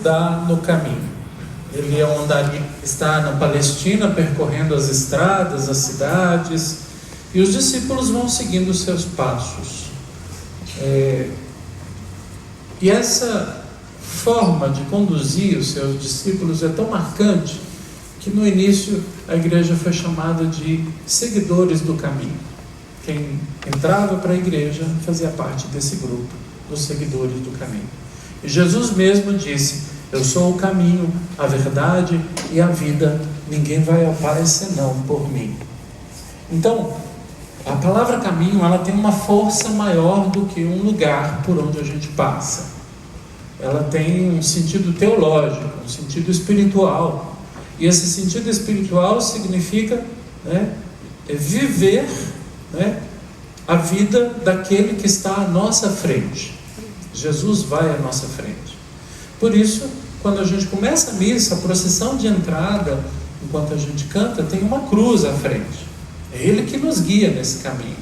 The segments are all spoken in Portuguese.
andar no caminho. Ele está na Palestina, percorrendo as estradas, as cidades, e os discípulos vão seguindo os seus passos. E essa forma de conduzir os seus discípulos é tão marcante que no início a igreja foi chamada de seguidores do caminho. Quem entrava para a igreja fazia parte desse grupo, dos seguidores do caminho. E Jesus mesmo disse: eu sou o caminho, a verdade e a vida. Ninguém vai ao Pai senão por mim. Então, a palavra caminho, ela tem uma força maior do que um lugar por onde a gente passa. Ela tem um sentido teológico, um sentido espiritual. E esse sentido espiritual significa, viver, a vida daquele que está à nossa frente. Jesus vai à nossa frente. Por isso, quando a gente começa a missa, a procissão de entrada, enquanto a gente canta, tem uma cruz à frente. É Ele que nos guia nesse caminho.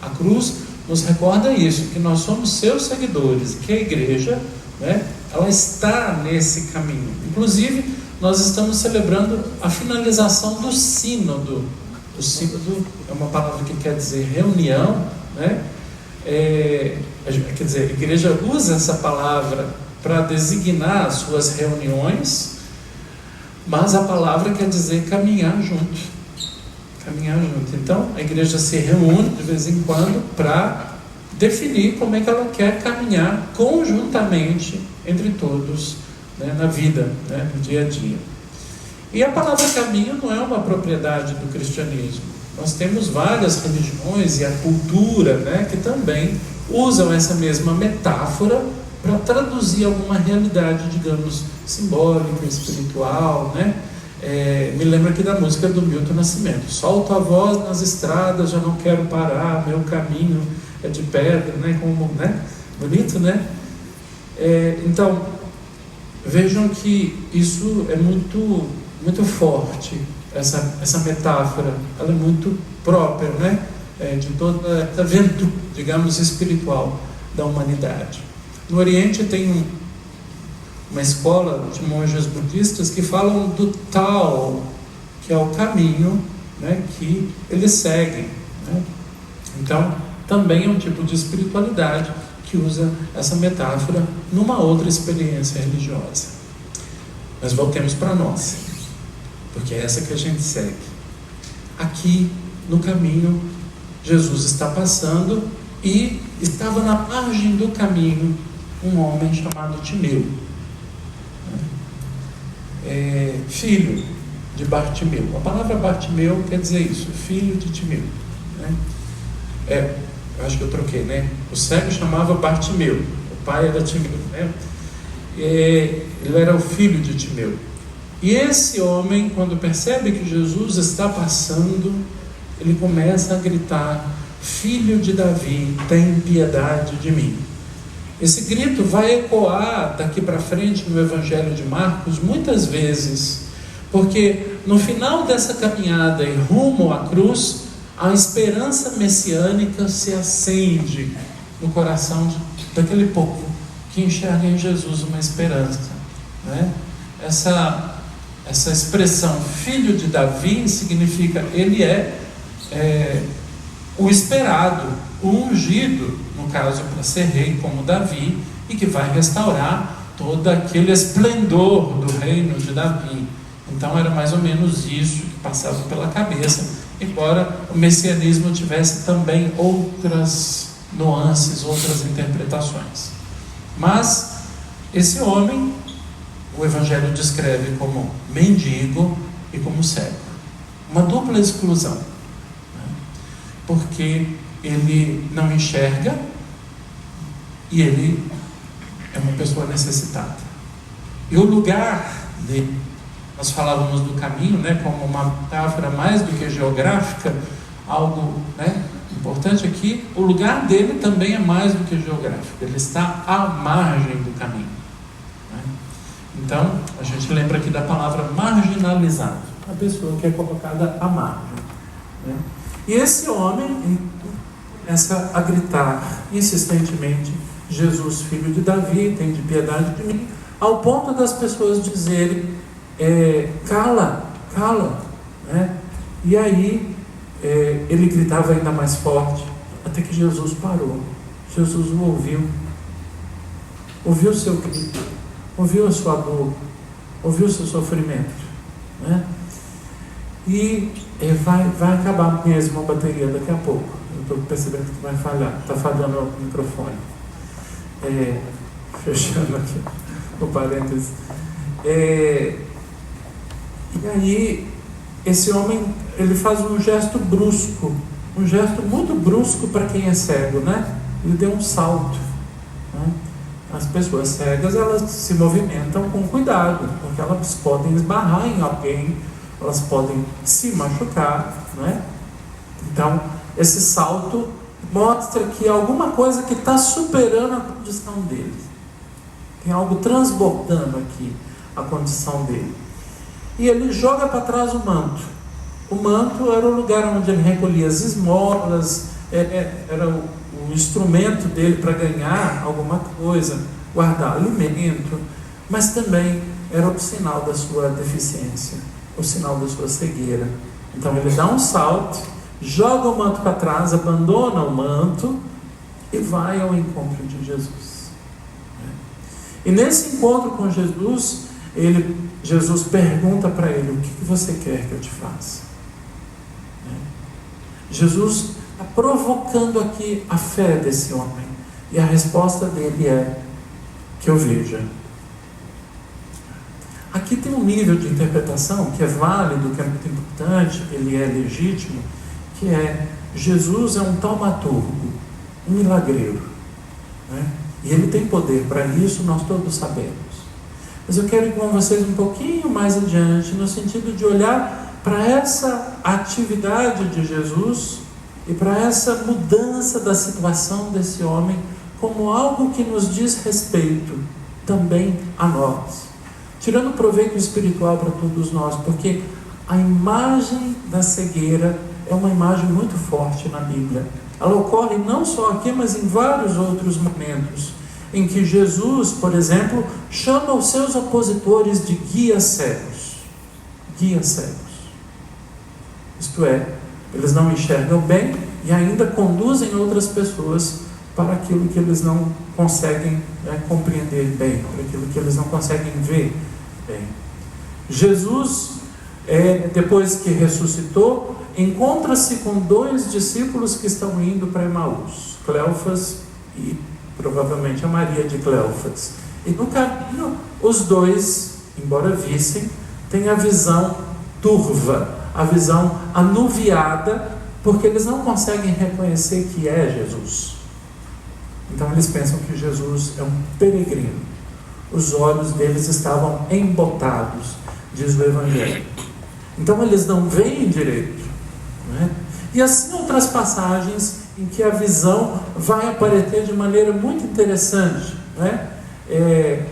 A cruz nos recorda isso, que nós somos seus seguidores, que a igreja, ela está nesse caminho. Inclusive, nós estamos celebrando a finalização do sínodo. O sínodo é uma palavra que quer dizer reunião, quer dizer, a igreja usa essa palavra para designar as suas reuniões, mas a palavra quer dizer caminhar junto. Caminhar junto. Então, a igreja se reúne de vez em quando para definir como é que ela quer caminhar conjuntamente entre todos, na vida, no dia a dia. E a palavra caminho não é uma propriedade do cristianismo. Nós temos várias religiões e a cultura, que também usam essa mesma metáfora para traduzir alguma realidade, digamos, simbólica, espiritual, me lembro aqui da música do Milton Nascimento: solto a voz nas estradas, já não quero parar, meu caminho é de pedra, bonito, então, vejam que isso é muito, muito forte, essa metáfora, ela é muito própria, de toda a aventura, digamos, espiritual da humanidade. No Oriente tem uma escola de monges budistas que falam do Tao, que é o caminho, que eles seguem. Então, também é um tipo de espiritualidade que usa essa metáfora numa outra experiência religiosa. Mas voltemos para nós, porque é essa que a gente segue. Aqui, no caminho, Jesus está passando e estava na margem do caminho um homem chamado Timeu, filho de Bartimeu. A palavra Bartimeu quer dizer isso, filho de Timeu. Eu acho que eu troquei, O cego chamava Bartimeu, o pai era Timeu, Ele era o filho de Timeu. E esse homem, quando percebe que Jesus está passando, ele começa a gritar: filho de Davi, tem piedade de mim. Esse grito vai ecoar daqui para frente no Evangelho de Marcos muitas vezes, porque no final dessa caminhada e rumo à cruz, a esperança messiânica se acende no coração daquele povo que enxerga em Jesus uma esperança. Essa expressão filho de Davi significa ele é o esperado, o ungido, no caso para ser rei como Davi, e que vai restaurar todo aquele esplendor do reino de Davi. Então era mais ou menos isso que passava pela cabeça, embora o messianismo tivesse também outras nuances, outras interpretações. Mas esse homem, o Evangelho descreve como mendigo e como cego. Uma dupla exclusão, porque ele não enxerga e ele é uma pessoa necessitada. E o lugar dele, nós falávamos do caminho, como uma metáfora mais do que geográfica, algo importante aqui, o lugar dele também é mais do que geográfico, ele está à margem do caminho. Então, a gente lembra aqui da palavra marginalizado, a pessoa que é colocada à margem. E esse homem começa a gritar insistentemente: Jesus, filho de Davi, tem de piedade de mim. ao ponto das pessoas dizerem, cala, né? E aí ele gritava ainda mais forte, até que Jesus parou. Jesus o ouviu o seu grito, ouviu a sua dor, ouviu o seu sofrimento, né? E vai acabar mesmo a bateria daqui a pouco. Eu estou percebendo que vai falhar, está falhando o microfone. Fechando aqui o parênteses. E aí esse homem, ele faz um gesto brusco, um gesto muito brusco para quem é cego, né? Ele deu um salto, né? As pessoas cegas, elas se movimentam com cuidado, porque elas podem esbarrar em alguém, elas podem se machucar, né? Então esse salto mostra que alguma coisa que está superando a condição dele, tem algo transbordando aqui a condição dele. E ele joga para trás o manto. O manto era o lugar onde ele recolhia as esmolas, era o instrumento dele para ganhar alguma coisa, guardar alimento, mas também era o sinal da sua deficiência, o sinal da sua cegueira. Então ele dá um salto, joga o manto para trás, abandona o manto e vai ao encontro de Jesus. E nesse encontro com Jesus, Jesus pergunta para ele: o que você quer que eu te faça? Jesus está provocando aqui a fé desse homem, e a resposta dele é: que eu veja. Aqui tem um nível de interpretação que é válido, que é muito importante, ele é legítimo, que é: Jesus é um taumaturgo, um milagreiro, né? E ele tem poder para isso, nós todos sabemos. Mas eu quero ir com vocês um pouquinho mais adiante, no sentido de olhar para essa atividade de Jesus e para essa mudança da situação desse homem como algo que nos diz respeito também a nós, tirando proveito espiritual para todos nós, porque a imagem da cegueira é uma imagem muito forte na Bíblia. Ela ocorre não só aqui, mas em vários outros momentos, em que Jesus, por exemplo, chama os seus opositores de guias cegos. Guias cegos. Isto é, eles não enxergam bem e ainda conduzem outras pessoas para aquilo que eles não conseguem compreender bem, para aquilo que eles não conseguem ver bem. Jesus, depois que ressuscitou, encontra-se com 2 discípulos que estão indo para Emaús, Cleofas e provavelmente a Maria de Cleofas. E no caminho, os 2, embora vissem, têm a visão turva, a visão anuviada, porque eles não conseguem reconhecer que é Jesus. Então eles pensam que Jesus é um peregrino. Os olhos deles estavam embotados, diz o Evangelho. Então eles não veem direito, né? E assim outras passagens em que a visão vai aparecer de maneira muito interessante, né?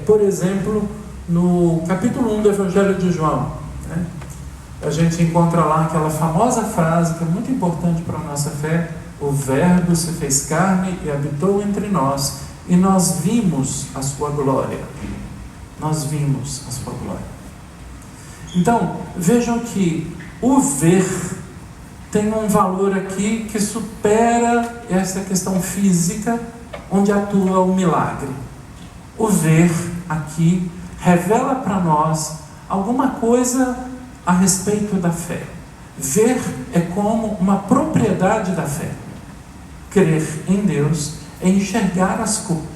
Por exemplo, no capítulo 1 do Evangelho de João, né? A gente encontra lá aquela famosa frase que é muito importante para a nossa fé: o Verbo se fez carne e habitou entre nós, e nós vimos a sua glória. Nós vimos a sua glória. Então, vejam que o ver tem um valor aqui que supera essa questão física, onde atua o milagre. O ver aqui revela para nós alguma coisa a respeito da fé. Ver é como uma propriedade da fé. Crer em Deus é enxergar as coisas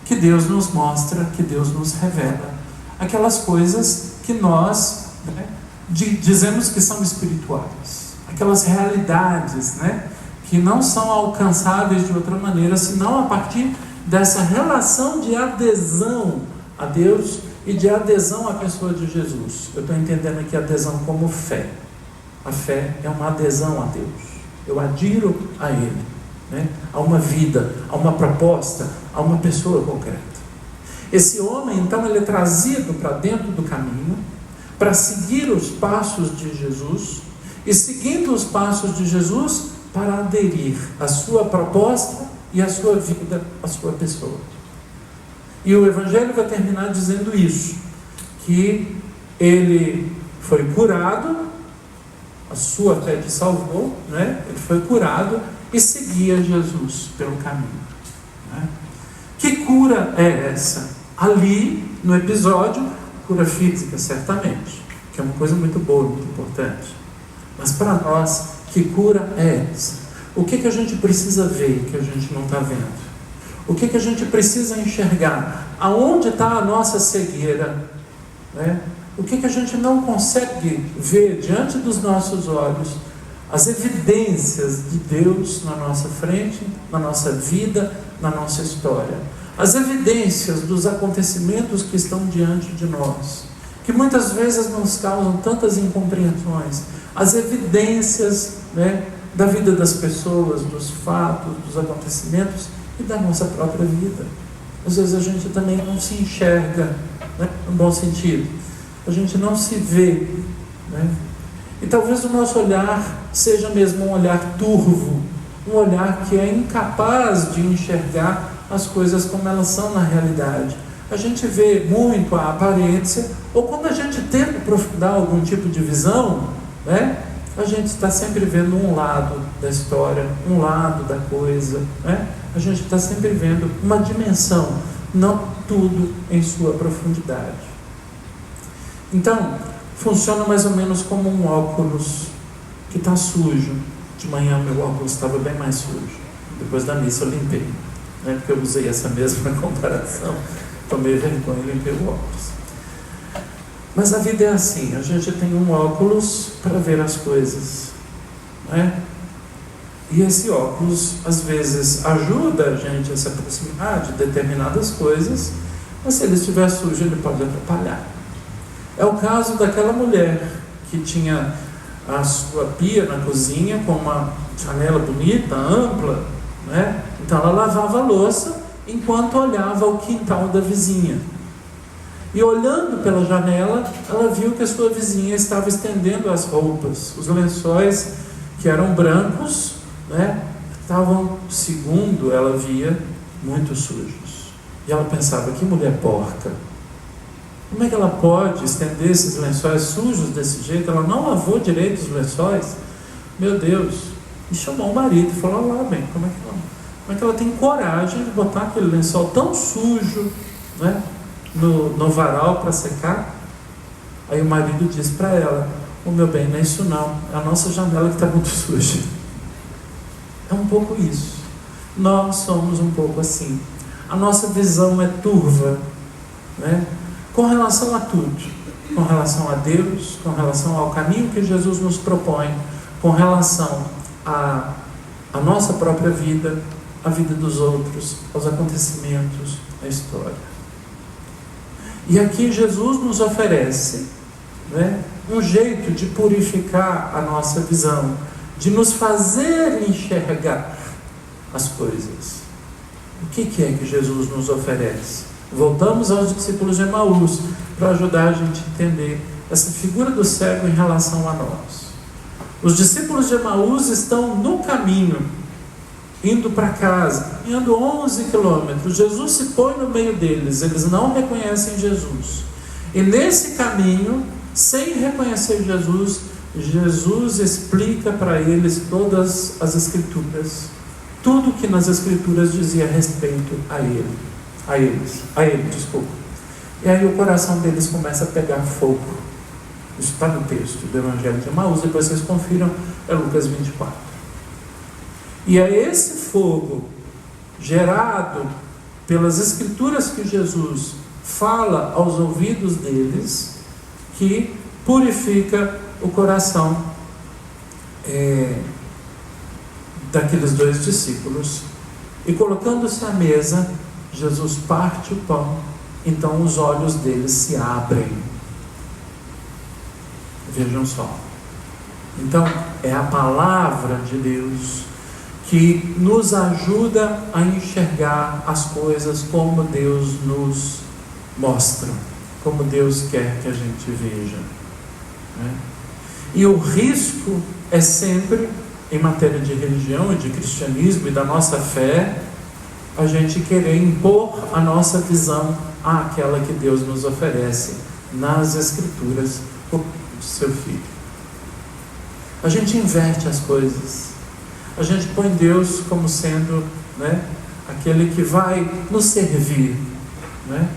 que Deus nos mostra, que Deus nos revela. Aquelas coisas que nós dizemos que são espirituais. Aquelas realidades, que não são alcançáveis de outra maneira, senão a partir dessa relação de adesão a Deus e de adesão à pessoa de Jesus. Eu estou entendendo aqui adesão como fé. A fé é uma adesão a Deus. Eu adiro a Ele, a uma vida, a uma proposta, a uma pessoa concreta. Esse homem, então, ele é trazido para dentro do caminho para seguir os passos de Jesus, e seguindo os passos de Jesus, para aderir à sua proposta e à sua vida, à sua pessoa. E o Evangelho vai terminar dizendo isso, que ele foi curado, a sua fé te salvou, né? Ele foi curado e seguia Jesus pelo caminho, né? Que cura é essa? Ali, no episódio, cura física, certamente, que é uma coisa muito boa, muito importante. Mas para nós, que cura é essa? O que a gente precisa ver que a gente não está vendo? O que a gente precisa enxergar? Aonde está a nossa cegueira, né? O que a gente não consegue ver diante dos nossos olhos? As evidências de Deus na nossa frente, na nossa vida, na nossa história. As evidências dos acontecimentos que estão diante de nós, que muitas vezes nos causam tantas incompreensões. As evidências, né, da vida das pessoas, dos fatos, dos acontecimentos e da nossa própria vida. Às vezes a gente também não se enxerga, né, no bom sentido. A gente não se vê, né? E talvez o nosso olhar seja mesmo um olhar turvo, um olhar que é incapaz de enxergar as coisas como elas são na realidade. A gente vê muito a aparência, ou quando a gente tenta aprofundar algum tipo de visão, né, a gente está sempre vendo um lado da história, um lado da coisa, né? A gente está sempre vendo uma dimensão, não tudo em sua profundidade. Então, funciona mais ou menos como um óculos que está sujo. De manhã meu óculos estava bem mais sujo. Depois da missa eu limpei, né? Porque eu usei essa mesma comparação. Tomei vergonha e limpei o óculos. Mas a vida é assim, a gente tem um óculos para ver as coisas, né? E esse óculos às vezes ajuda a gente a se aproximar de determinadas coisas, mas se ele estiver sujo ele pode atrapalhar. É o caso daquela mulher que tinha a sua pia na cozinha com uma janela bonita, ampla, né? Então ela lavava a louça enquanto olhava o quintal da vizinha. E olhando pela janela, ela viu que a sua vizinha estava estendendo as roupas. Os lençóis, que eram brancos, né, estavam, segundo ela via, muito sujos. E ela pensava, que mulher porca. Como é que ela pode estender esses lençóis sujos desse jeito? Ela não lavou direito os lençóis? Meu Deus! E chamou o marido e falou, lá bem, como é que ela tem coragem de botar aquele lençol tão sujo, né, no varal para secar? Aí o marido disse para ela, meu bem, não é isso não, é a nossa janela que está muito suja. É um pouco isso. Nós somos um pouco assim. A nossa visão é turva, né? Com relação a tudo, com relação a Deus, com relação ao caminho que Jesus nos propõe, com relação à nossa própria vida, à vida dos outros, aos acontecimentos, à história. E aqui Jesus nos oferece, né, um jeito de purificar a nossa visão, de nos fazer enxergar as coisas. O que é que Jesus nos oferece? Voltamos aos discípulos de Emaús para ajudar a gente a entender essa figura do cego em relação a nós. Os discípulos de Emaús estão no caminho, indo para casa, indo 11 quilômetros. Jesus se põe no meio deles, eles não reconhecem Jesus. E nesse caminho, sem reconhecer Jesus, Jesus explica para eles todas as Escrituras, tudo que nas Escrituras dizia a respeito a ele. A ele, desculpa. E aí o coração deles começa a pegar fogo. Isso está no texto do Evangelho de Emaús, depois vocês confiram, é Lucas 24. E é esse fogo gerado pelas Escrituras que Jesus fala aos ouvidos deles, que purifica o coração daqueles dois discípulos. E colocando-se à mesa, Jesus parte o pão, então os olhos deles se abrem. Vejam só. Então, é a palavra de Deus que nos ajuda a enxergar as coisas como Deus nos mostra, como Deus quer que a gente veja, né? E o risco é sempre, em matéria de religião e de cristianismo e da nossa fé, a gente querer impor a nossa visão àquela que Deus nos oferece nas Escrituras por meio de seu Filho. A gente inverte as coisas. A gente põe Deus como sendo, né, aquele que vai nos servir, né?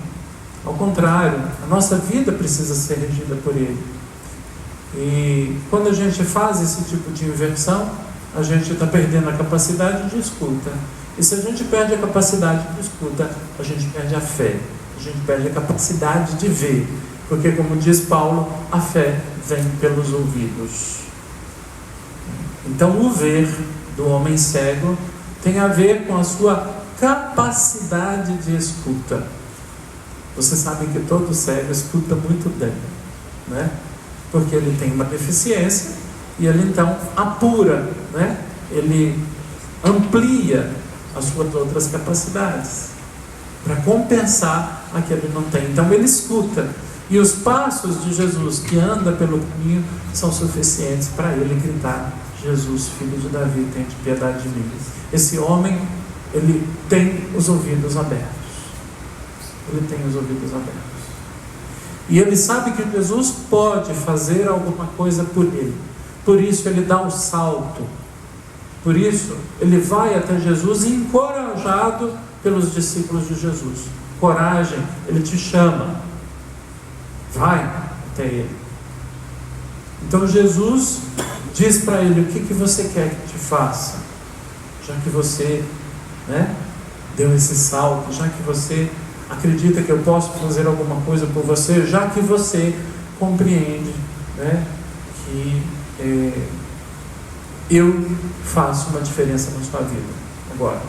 Ao contrário, a nossa vida precisa ser regida por Ele. E quando a gente faz esse tipo de inversão, a gente está perdendo a capacidade de escuta. E se a gente perde a capacidade de escuta, a gente perde a fé. A gente perde a capacidade de ver. Porque, como diz Paulo, a fé vem pelos ouvidos. Então, o ver do homem cego tem a ver com a sua capacidade de escuta. Vocês sabem que todo cego escuta muito bem, né? Porque ele tem uma deficiência e ele então apura, né? Ele amplia as suas outras capacidades para compensar a que ele não tem. Então ele escuta, e os passos de Jesus que anda pelo caminho são suficientes para ele gritar: Jesus, filho de Davi, tem piedade de mim. Esse homem, ele tem os ouvidos abertos. Ele tem os ouvidos abertos. E ele sabe que Jesus pode fazer alguma coisa por ele. Por isso ele dá um salto. Por isso ele vai até Jesus encorajado pelos discípulos de Jesus. Coragem, ele te chama. Vai até ele. Então Jesus diz para ele: o que você quer que te faça? Já que você, né, deu esse salto, já que você acredita que eu posso fazer alguma coisa por você, já que você compreende, né, que eu faço uma diferença na sua vida agora.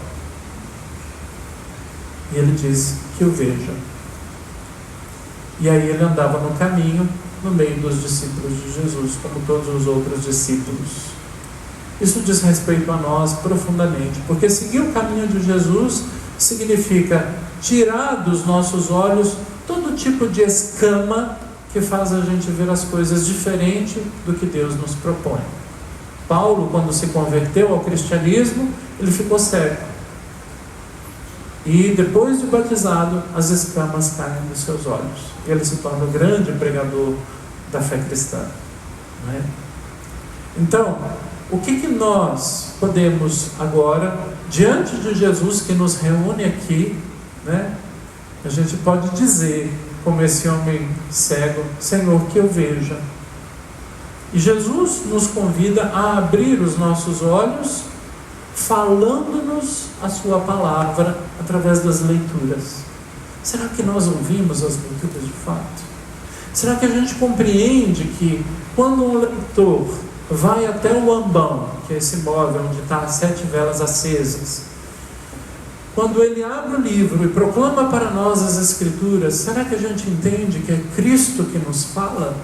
E ele diz que o veja. E aí ele andava no caminho, no meio dos discípulos de Jesus, como todos os outros discípulos. Isso diz respeito a nós profundamente, porque seguir o caminho de Jesus significa tirar dos nossos olhos todo tipo de escama que faz a gente ver as coisas diferente do que Deus nos propõe. Paulo, quando se converteu ao cristianismo, ele ficou cego. E depois de batizado, as escamas caem dos seus olhos. Ele se torna o grande pregador da fé cristã. Não é? Então, o que nós podemos agora, diante de Jesus que nos reúne aqui, né, a gente pode dizer, como esse homem cego: Senhor, que eu veja. E Jesus nos convida a abrir os nossos olhos, falando-nos a sua palavra através das leituras. Será que nós ouvimos as leituras de fato? Será que a gente compreende que quando um leitor vai até o ambão, que é esse móvel onde está as 7 velas acesas, quando ele abre o livro e proclama para nós as Escrituras, será que a gente entende que é Cristo que nos fala?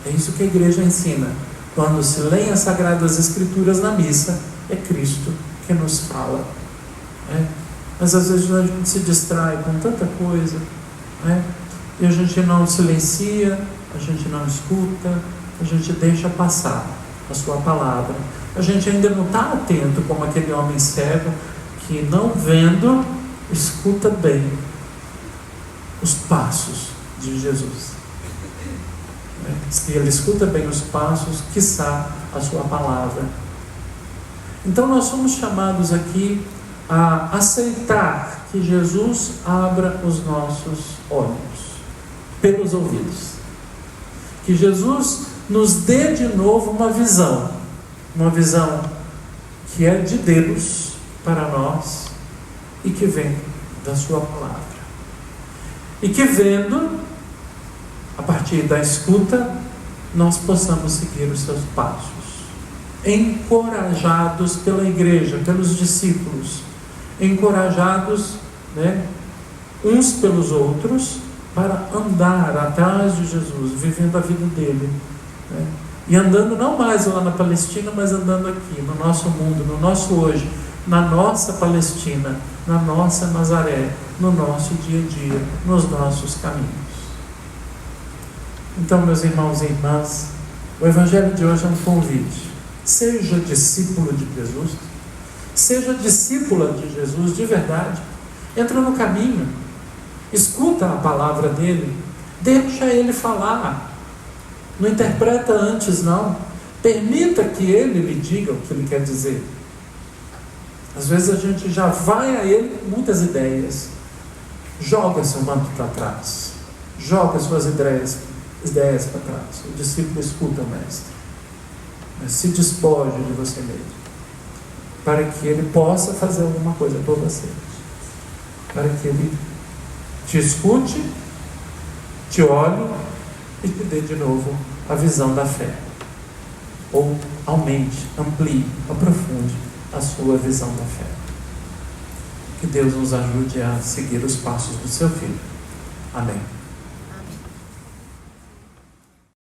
É isso que a igreja ensina. Quando se leem as Sagradas Escrituras na missa, é Cristo que nos fala. Mas às vezes a gente se distrai com tanta coisa, e a gente não silencia, a gente não escuta, a gente deixa passar a sua palavra. A gente ainda não está atento como aquele homem cego que, não vendo, escuta bem os passos de Jesus. Se ele escuta bem os passos, quiçá a sua palavra. Então nós somos chamados aqui a aceitar que Jesus abra os nossos olhos pelos ouvidos, que Jesus nos dê de novo uma visão que é de Deus para nós e que vem da sua palavra, e que, vendo, a partir da escuta, nós possamos seguir os seus passos, encorajados pela igreja, pelos discípulos, encorajados, uns pelos outros, para andar atrás de Jesus, vivendo a vida dele, e andando não mais lá na Palestina, mas andando aqui, no nosso mundo, no nosso hoje, na nossa Palestina, na nossa Nazaré, no nosso dia a dia, nos nossos caminhos. Então, meus irmãos e irmãs, o Evangelho de hoje é um convite. Seja discípulo de Jesus, Seja discípula de Jesus de verdade. Entra no caminho, escuta a palavra dele, deixa ele falar. Não interpreta antes, não. Permita que ele lhe diga o que ele quer dizer. Às vezes a gente já vai a ele com muitas ideias. Joga seu manto para trás. Joga suas ideias para trás. O discípulo escuta o mestre. Mas se despoje de você mesmo, para que ele possa fazer alguma coisa por você. Para que ele te escute, te olhe e te dê de novo a visão da fé. Ou aumente, amplie, aprofunde a sua visão da fé. Que Deus nos ajude a seguir os passos do seu Filho. Amém.